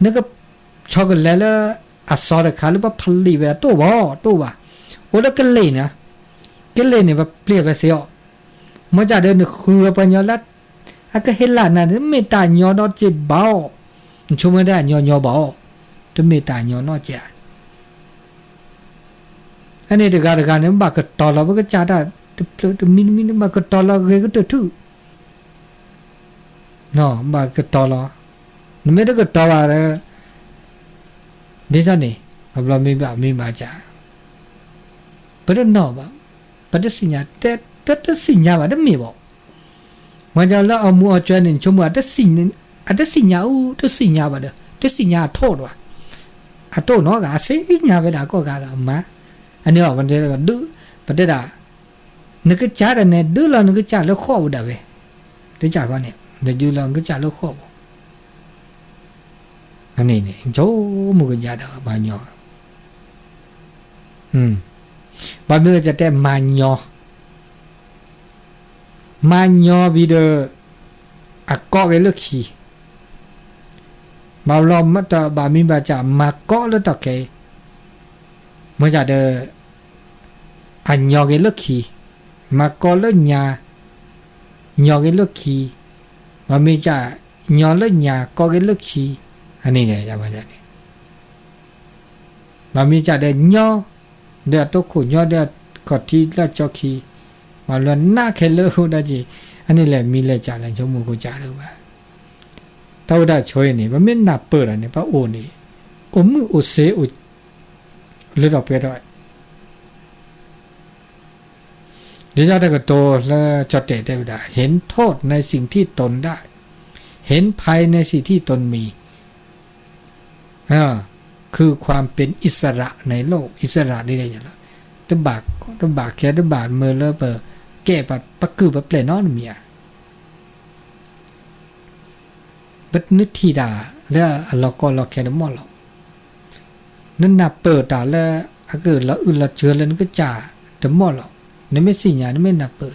นึกก็ช็อกเลยละอาสอร์ขาหรือว่าพลีเวลาตัวบ่โอ้แล้วก็เลยนะแบบเปลี่ยนไปเสียมาจากเดินคือปัญญาลัดอาก็เห็นหลานนั่นไม่ตายยอดอจิบ่าวชมไม่ได้ยอบ่าวจะไม่ตายยอดอจิอันนี้เด็กเนี่ยบากตอเราก็จ่าได้แต่มินบากตอเราก็ตัวทื่อเนาะบากตอเราไม่ได้ก็ตออะไรเดี๋ยวนี้เราไม่มาจ้าเปิดนอบเปิดสิญญาแต่สิญญาว่าได้ไม่บอกมันจะเราเอามือเอาจวนนี่ชมว่าแต่สิญญาแต่สิญญาว่าเด้อแต่สิญญาโทษว่าโทษเนาะก็สิญญาไปด่าก็กาละมาอันนี้ว่ามันจะก็ดื้อประเดี๋ยวนึกจ่าได้เนี่ยดื้อเรานึกจ่าแล้วข้อบ่ได้เว้ยแต่จ่าว่าเนี่ยเดี๋ยวเรานึกจ่าแล้วข้ออันนี้เนี่ยโจมุกยาดาบานยอบางเมื่อจะแต่มันยอวิเดออะก็เกลขีบาลอมมาตะบามิบาจามาก็แล้วตะเกเมื่อจะเดอันยอเกลขีมาก็แล้วญายอเกลขีบามิจายอแล้วญาก็เกลขีอันนี้เนี่ยอย่ามาจัดนี่บามีจัดเดญอเดตกุญอเดกอทีละจอคีมาลน่าเคเลหูดาจีอันนี้แหละมีเลยจัดแล้วชมูกูจัดเลยว่าเท่าได้ช่วยนี่มันไม่น่าเปิดอันนี้ปะโอนี่โอมือโอเซโอเลือดออกไปได้เดี๋ยวจะก็โตแล้วจอดเตะได้ไม่ได้เห็นโทษในสิ่งที่ตนได้เห็นภัยในสิ่งที่ตนมีคือความเป็นอิสระในโลกอิสระนี่ได้ยังไงตบากแค่ตบากมือแล้วเปิดแก้ปักคือแบบเปลี่ยนน้องเมียบัดนึกทีด่าแล้วเราแค่นั้นหมดหรอกนั่นนับเปิดด่าแล้วเกิดเราอื่นเราเชื่อแล้วนั่นก็จ่าแต่หมดหรอกนั่นไม่สิ่งอย่างนั้นไม่นับเปิด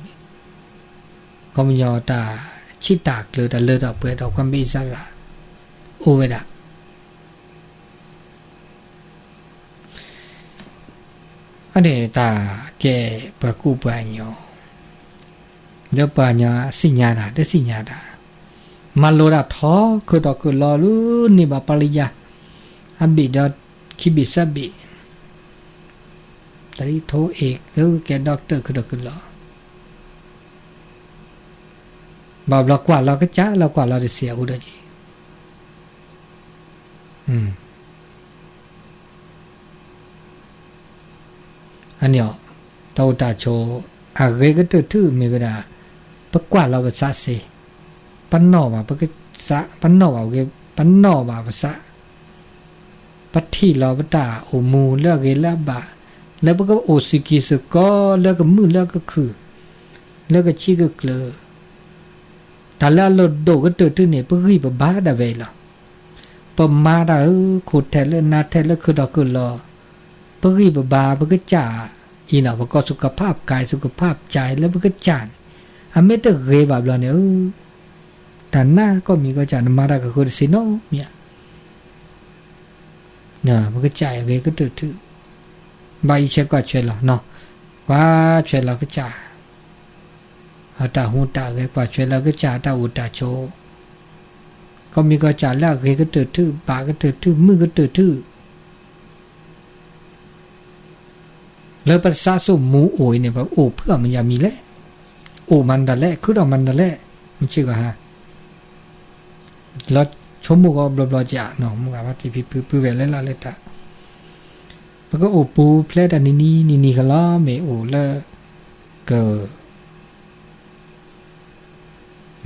ก็มันยอตาชิตากเลยแต่เลือดออกเปิดออกความเป็นอิสระโอเวดาอันนี้ตาแกปะกูปัญญาเดี๋ยวปัญญาสิญญาดาได้สิญญาดามาโลดาท้อคือดอกคือรอรู้นี่บาปริยาอันบิดาคิบิซาบิ ตรีโทเอกหรือแกด็อกเตอร์คือดอกคือหรอบาบเรากว่าเราก็จ้าเรากว่าเราได้เสียอุดจีอันนี้ตาวตาโชอาเกก็ตื้อทื่อมีเวลาปะกว่าเราภาษาเสปันนอมาปะก็สะปันนอว่าเกปันนอมาภาษาปัทที่เราปะตาโอมูเลือกเกละบะแล้วปะก็โอสิกิสก็เลือกก็มือเลือกก็คือเลือกก็ชี้ก็เกลือแต่ละเราโดก็ตื้อทื่อเนี่ยปะกีบบ้าดาเวล่ะปะมาดาขุดแทเลนาแทเลคือดอกคือรอปะกีบบ้าปะก็จ่าอีน่ะปะก็สุขภาพกายสุขภาพใจแล้วปะก็จานอเมตะเกบาบลาเนี่ยแต่หน้าก็มีก็จานมาดาก็คือสิโนเนี่ยมันก็จ่ายเกก็ตื้อใบเช็คก็ช่วยเราเนาะว่าช่วยเราก็จ่าตาหูตาเกกว่าช่วยเราก็จ่าตาหูตาโชก็มีก็จ่าแล้วเกก็ตื้อปากก็ตื้อมือก็ตื้อแล้วภาษาสมมูโอยเนี่ยแบบโอเพื่อมันอย่ามีแหละโอมันดะแหละคือเรามันดะแหละมันชื่อก็ฮะแล้วชมมูก็บลอจ่าเนาะมึงว่าที่พี่เวลละเลยตาแล้วก็โอปูเพลดอันนี่ก็ล้อเมโอแล้วก็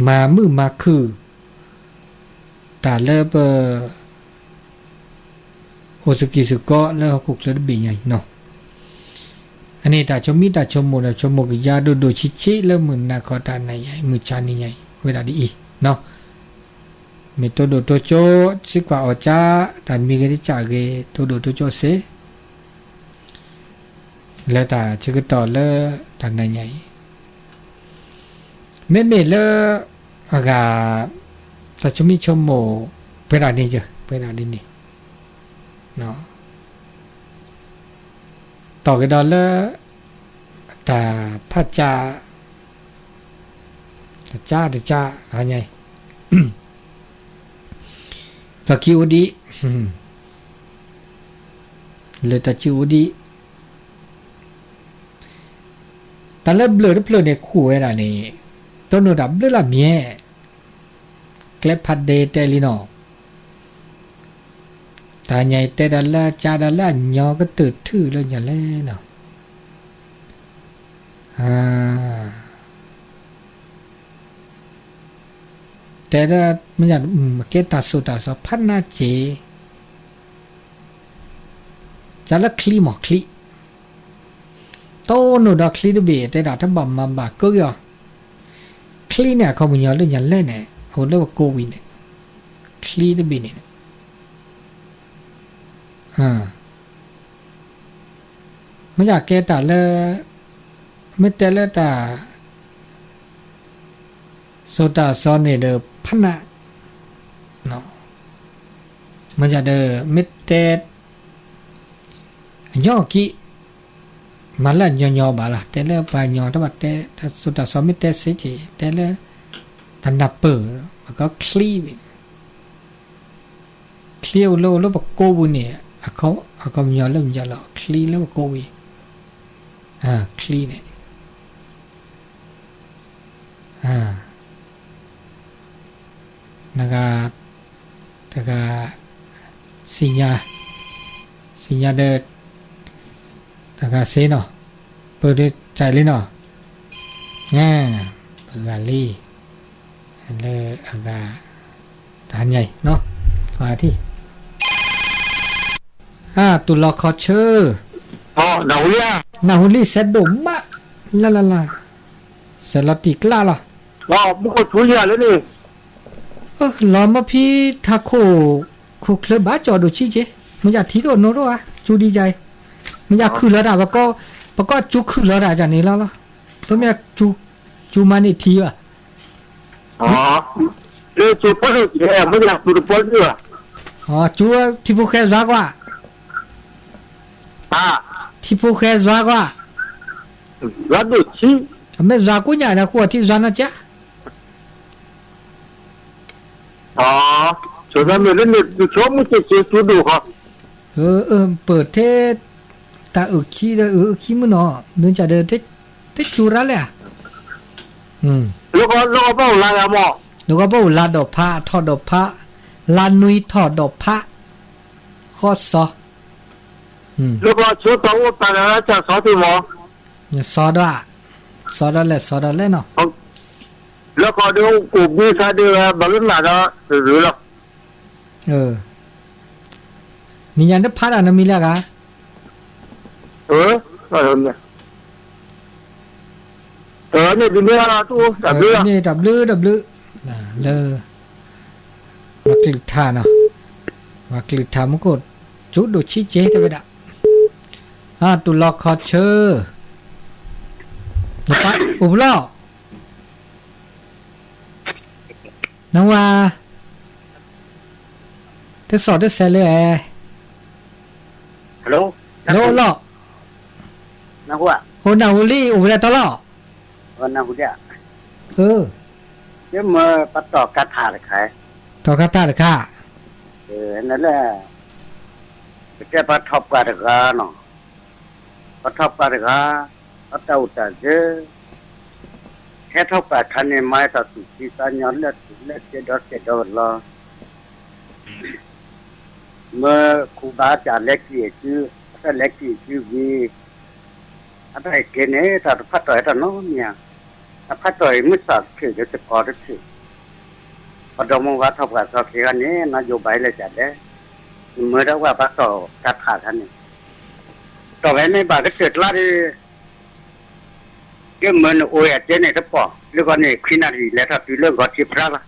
มามือมาคือแต่แล้วโอสกิสุก็แล้วกุกแล้วบีใหญ่เนาะอันนี้ตาชมมีตาชมโมนะชมโมกยาดูชิแล้วมือนาคอตาในใหญ่มือชานี่ใหญ่เวลาดีเนาะมีตัวโดตัวโจสิกว่าอจ้าแต่มีกันที่จ่าเกตัวโดตัวโจเสแล้วตาชิกต่อแล้วตาในใหญ่ไม่แล้วอากาตาชมมีชมโมเวลาดีเจอเวลาดีนี่เนาะต่อกันดอลเลอร์แต่พระจ่าอะไรตะคิวดีเลยตะคิวดีแต่ละเบลอเนี่ยคู่อะไรนี่ต้นดับเบลอละเมียเคล็ดพัดเดเตลิโนตาใหญ่แต่ดัลละจ่าดัลละยอก็ตื่นทื่อเลยอย่างเล่นเนาะแต่ละมันอยากเกตาสุดาสพันนาเจจะละคลีหมอคลีโตโนดาคลีดเบแต่ดาทับบำบัดก็ย่อคลีเนี่ยเขาบุญยอเรื่องอย่างเล่นเนี่ยเขาเรียกว่าโกวินเนี่ยคลีดเบเนี่ยมันอยากเกตาละไม่แต่ละตาโซตาซอนเนี่ยเดอพันนะเนาะมันจะเดอไม่แต่ย่อกี้มาละย่อบาละแต่ละปลายย่อถ้าบัดแต่โซตาซอนไม่แต่เสียจีแต่ละทันดับเปิดแล้วก็คลียวโลแล้วบอกโกบุเนี่ยเขาย่อเริ่มย่อแล้วคลีแล้วโกวีคลีเนี่ยnaga taga sinya de taga se no per de chai le no per li le aga tan nhai no qua thi tu lo kho chơ nào li sẽ đổ mạ la sẽ là tì la là
มึงก็ช่วยยาเลยนี่
ลอมาพี่ถ้าโคเคลบ้าจอดูชี้เจมันอยากทีโดนโนรู้อ่ะจูดีใจมันอยากขึ้นแล้วด่าปะก็จูขึ้นแล้วด่าจากนี้แล้วตัวเมียจูมานี่ทีว่ะ
เลยจูปนเลยไม่อยากจูปนด้วย
จูที่พวกแค่รักว่าที่พวกแค่รักว่า
รักดูชี้
ไม่รักกูเนี่ยนะกูที่รักนะจ๊ะ
ส่วนนั้นเนี่ยดูชมมันจะจูดูครับ
เปิดเทศ ตาขี้เด้อขี้มื้อเนาะนึงจะเด้อเตจูระเลย
แล้วก็เป้าลายหมอ
แล้วก็บ่ลาดอกผ้าทอดดอกผ้าลานุยทอดดอกผ้าข้อซอ
แล้วก็ชุดตัวตาแล้วจะสอที่หมอ
ซอดอ่ะซอดแล้วเนาะ
แล้วก็เดี๋ยวกูมีซาเดือบอลลูนหนาหรือหรอ
นี่ยันได้พัดอ่ะนะมีแล้วกะ
อะไรเนี่ยนี่ดินเนี่ยนะตู้
นี่ดับลือเลอวักลิทาเนาะวักลิทามันก็จุดดูชี้เจ๊แต่ไปด่ะตุลอคอเชอร์นะครับอุบล้อน้องว่าที่สอดได้เสร็จเลย
ฮัลโหล
ล้อ
น้าหัว
โหนาวุลี่อุบแล้วตลอด
น้าหัวเนี่ยเดี๋ยวมาปัดต่อการถ่ายเลยค่ะ
ต่อการถ่ายเลยค่ะ
นั่นแหละแกปัดท็อปกันเลยกันเนาะปัดท็อปกันเลยค่ะปัดเต่าแต่เจ้แค่ท็อปกันทันเนี่ยไม่ตัดสุดที่สัญญาณเล็กเจดละเมื่อครูบาอาจารย์เล็กที่ชื่อถ้าเล็กที่ชื่อวีอะไรเกณฑ์เนี่ยถ้าพัดต่อยถ้าน้องเนี่ยถ้าพัดต่อยไม่สักคือจะก่อได้สิพอดมว่าท็อปกันสักทีกันนี้นายโยบายเลยจัดได้เมื่อได้ว่าปัดต่อการขาดท่านนี่ต่อไปในบ้านก็เกิดลาดก็เหมือนโอ้ยเจเนี่ยก็ปอหรือก็เนี่ยขึ้นอะไรแล้วถ้าตีเรื่องก็ชิบพระละ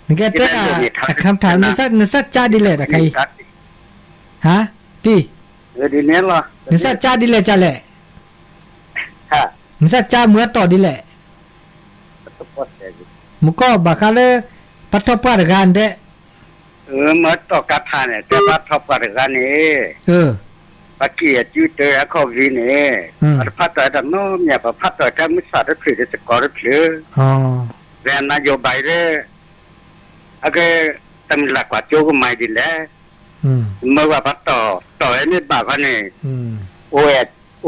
นี่แกแต่คำถามนึกสักจ้าดีเลยนะใครฮะดี
ดีเนี่ยล่ะ
นึกสักจ้าดีเลยจ้าเลย
ฮะ
นึกสักจ้าเมื่อต่อดีเลยมุกก็บักเขาเลยปัทภารกันเด้
เมื่อต่อการทานเนี่ยแต่ปัทภารกันนี่ปัจจัยจุดเดียวเขาวินเนี่ยพัดต่อยแต่โน้มเนี่ยพัดต่อยแต่ไม่สาดถือจะก่อได้หรือเรื่องนโยบายเลยอะไรตั้งหลักว่าโจก็ไม่ดีแล้วเมื่อว่าพัดต่อไอ้นี่บ้ากันเนี่ยโอ้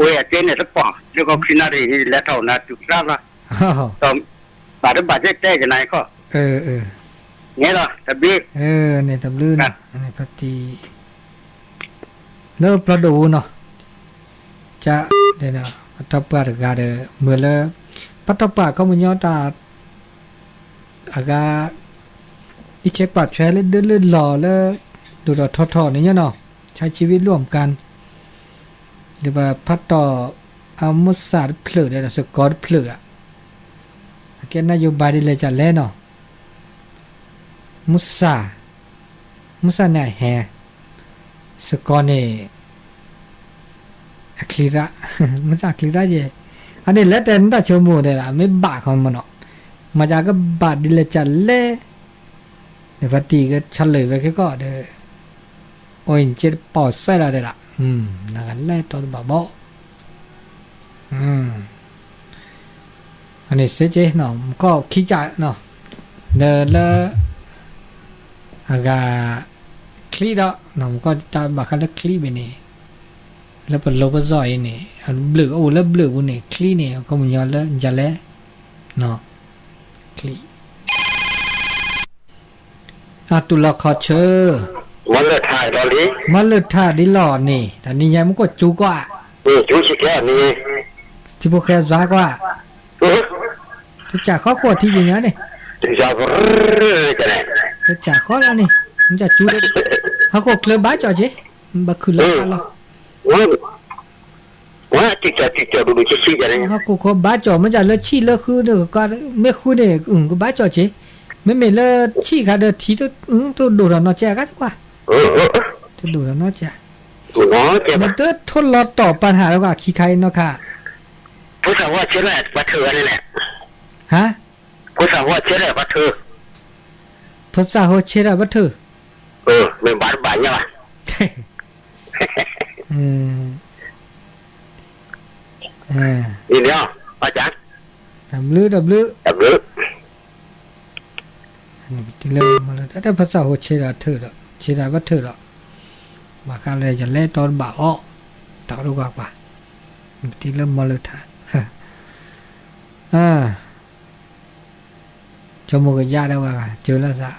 ยเจเนี่ยสักป่อแล้วก็ขึ้นอะไรนี่แล้วเท่านั้นจุดรับละตอนบาดบาดเจ็บจะไหนก็เนี่ยหรอตะบี้
เนี่ยตะลื้อนะในปฏิเลิกประดูเนาะจะเดี๋ยวนะปัตตปาร์กาเดเมื่อเลยปัตตปาเขามันยอดตาอากาอิเชปัดใช้เล่นเลื่อนหล่อแล้วดูดทอเนี่ยเนาะใช้ชีวิตร่วมกันเดี๋ยวพัดต่อเอามุสาเพลือเดี๋ยวสกอตเพลือแกนายบายดีเลยจะเล่นเนาะมุสาเนี่ยแฮสกอเนี่ยคลีระมันจะคลีระเย่อันนี้แล้วแต่นั่นชั่วโมงเดียวไม่บาของมันเนาะมาจากก็บาดดีเลยจะเล่เดี๋ยวตีก็เฉลยไปแค่ก็เด้อโอ้ยเจ็ดปอดใส่ละเด้อละนั่นแหละตอนบ่บ่อันนี้เสียใจเนาะก็คิดใจเนาะเด้อละอากาคลีดเนาะก็จะบักคันคลีไปนี่แล้วเป็นโลบซอยนี่อันเบลอโอ้แล้วเบลอบุนี่คลีนี่ก็มันยอแล้วจะแล้วเนาะคลีตุลาคอเชอร์
มันเลยถ่ายตอนนี้
มันเลยถ่ายดิหล่อนี่แต่นี่ยังมันก็จูกว่า
จูชิแค่นี้
ที่พวกแค่จ้ากว่าจะจ่าข้อขวดที่อย่างนี้นี่
จะจะไหน
จะจ่าข้อแล้วนี่มันจะจูได้เขาก็เคลื่อนบ้าจ่อเจ๊บักคือแล้วกันหรอ
ว่าจิตดูชี้จะไหน
เขาก็บ้าจ่อมันจะเลิกชี้เลิกคือเด้อก็ไม่คือเด้อก็บ้าจ่อเจ๊ไม่เลิกชี้กันเด้อทีตัวดูแล้วเนาะแจกันกว่าตัวดูแล้วเนาะแจมันตัวทดลองตอบปัญหาแล้วก็ขี้ใครเนาะค่ะ
ผู้สาวว่าเชื่อแหละว่าเธอนี่แหละ
ฮะ
ผู้สาวว่าเชื่อแหละว่าเธอ
ผู้สาวเชื่อแหละว่าเธอ
ไม่บาดเนี่ยว่ะนี่เดียวอาจารย์
ดับลื้อที่เริ่มมาแล้วแต่ภาษาโหเชื่อเธอหรอเชื่อว่าเธอหรอมาคาเลยจะเล่ตอนบ่าว ต่อรู้กว่าที่เริ่มมาเลยท่าจมูกก็ยาได้ว่าเจอแล้วซะ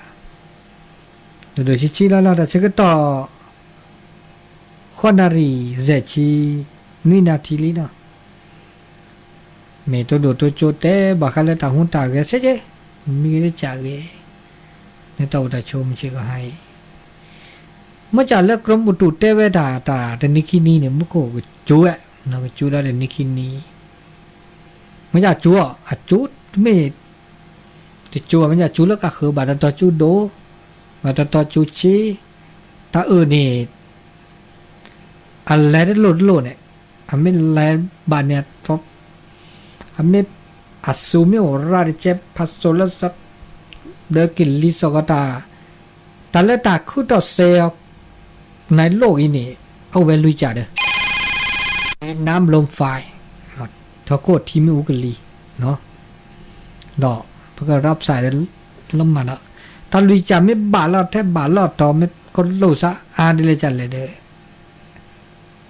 เดี๋ยวชี้แล้วแต่ฉันก็ต่อข้อนารีเจชีนุยนาทีลีนะเมตัวโดตัวโจเต้บักอะไรต่างหุ่นต่างกันเสียเจมีอะไรจากเกเนี่ยตัวแต่ชมเชื่อให้เมื่อจากเลิกกรมอุตุเต้เวดาตาแต่นิคินีเนี่ยมุกโกจูเอะนะก็จูได้แต่นิคินีไม่อยากจูอ่ะจูไม่จะจูไม่อยากจูแล้วก็คือบาดตัวจูโดบาดตัวจูชีถ้าเนี่ยอะไรได้โหลดเนี่ยไม่อะไรบานเนี่ยฟอบไม่assume ora rice pasola sap de killi sogata แต่ละตาคือต่อเซลในโลกนี้เอาไว้ลุยจ่าเด้อน้ำลมไฟทอโคตรที่ไม่อุกลีเนาะดอกเพื่อรับสายแล้วมันอ่ะถ้าลุยจ่าไม่บาลอดแทบบาลอดต่อไม่ก็รู้ซะดิเลยจันเลยเด้อ